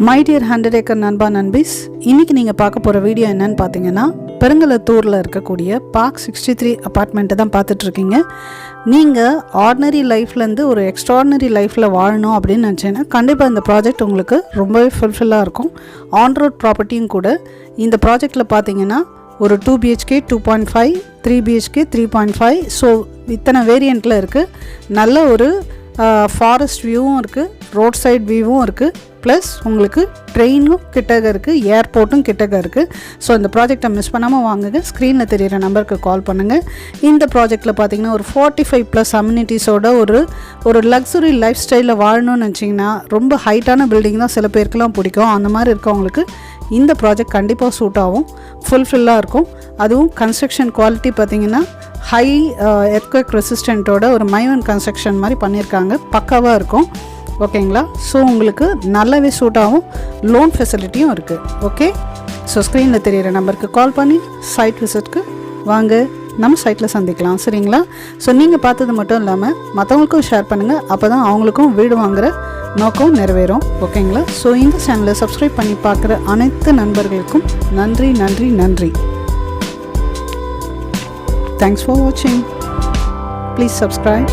My dear 100 acre நண்பா நண்பீஸ், இன்றைக்கி நீங்கள் பார்க்க போகிற வீடியோ என்னன்னு பார்த்தீங்கன்னா, பெருங்கலத்தூரில் இருக்கக்கூடிய பார்க் 63 அப்பார்ட்மெண்ட்டை தான் பார்த்துட்ருக்கீங்க. நீங்கள் ஆர்டினரி லைஃப்லேருந்து ஒரு எக்ஸ்ட்ராடினரி லைஃப்பில் வாழணும் அப்படின்னு நினச்சேன்னா கண்டிப்பாக இந்த ப்ராஜெக்ட் உங்களுக்கு ரொம்பவே ஃபுல்ஃபில்லாக இருக்கும். ஆன் ரோட் ப்ராப்பர்ட்டியும் கூட. இந்த ப்ராஜெக்டில் பார்த்தீங்கன்னா ஒரு 2 BHK 2.5, 3 BHK 3.5, ஸோ இத்தனை வேரியண்ட்டில் இருக்குது. நல்ல ஒரு ஃபாரஸ்ட் வியூவும் இருக்குது, ரோட் சைட் வியூவும் இருக்குது, ப்ளஸ் உங்களுக்கு ட்ரெயினும் கிட்டக்க இருக்குது, ஏர்போர்ட்டும் கிட்டக்க இருக்குது. ஸோ இந்த ப்ராஜெக்டை மிஸ் பண்ணாமல் வாங்குங்க. ஸ்க்ரீனில் தெரிகிற நம்பருக்கு கால் பண்ணுங்கள். இந்த ப்ராஜெக்டில் பார்த்தீங்கன்னா ஒரு 45+ அம்யூனிட்டிஸோட ஒரு லக்ஸுரி லைஃப் ஸ்டைலில் வாழணும்னு நினச்சிங்கன்னா, ரொம்ப ஹைட்டான பில்டிங் தான் சில பேருக்குலாம் பிடிக்கும். அந்த மாதிரி இருக்கவங்களுக்கு இந்த ப்ராஜெக்ட் கண்டிப்பாக சூட் ஆகும், ஃபுல்ஃபில்லாக இருக்கும். அதுவும் கன்ஸ்ட்ரக்ஷன் குவாலிட்டி பார்த்திங்கன்னா ஹை எர்த்குவேக் ரெசிஸ்டண்ட்டோட ஒரு மைவன் கன்ஸ்ட்ரக்ஷன் மாதிரி பண்ணியிருக்காங்க, பக்காவாக இருக்கும். ஓகேங்களா? ஸோ உங்களுக்கு நல்லாவே சூட் ஆகும். லோன் ஃபெசிலிட்டியும் இருக்குது. ஓகே, ஸோ ஸ்க்ரீனில் தெரிகிற நம்பருக்கு கால் பண்ணி சைட் விசிட்க்கு வாங்க, நம்ம சைட்டில் சந்திக்கலாம். சரிங்களா? ஸோ நீங்கள் பார்த்தது மட்டும் இல்லாமல் மற்றவங்களுக்கும் ஷேர் பண்ணுங்கள், அப்போ தான் அவங்களுக்கும் வீடு வாங்குகிற நோக்கம் நிறைவேறும். ஓகேங்களா? ஸோ இந்த சேனலை சப்ஸ்கிரைப் பண்ணி பார்க்குற அனைத்து நண்பர்களுக்கும் நன்றி நன்றி நன்றி. தேங்க்ஸ் ஃபார் வாட்சிங். Please subscribe.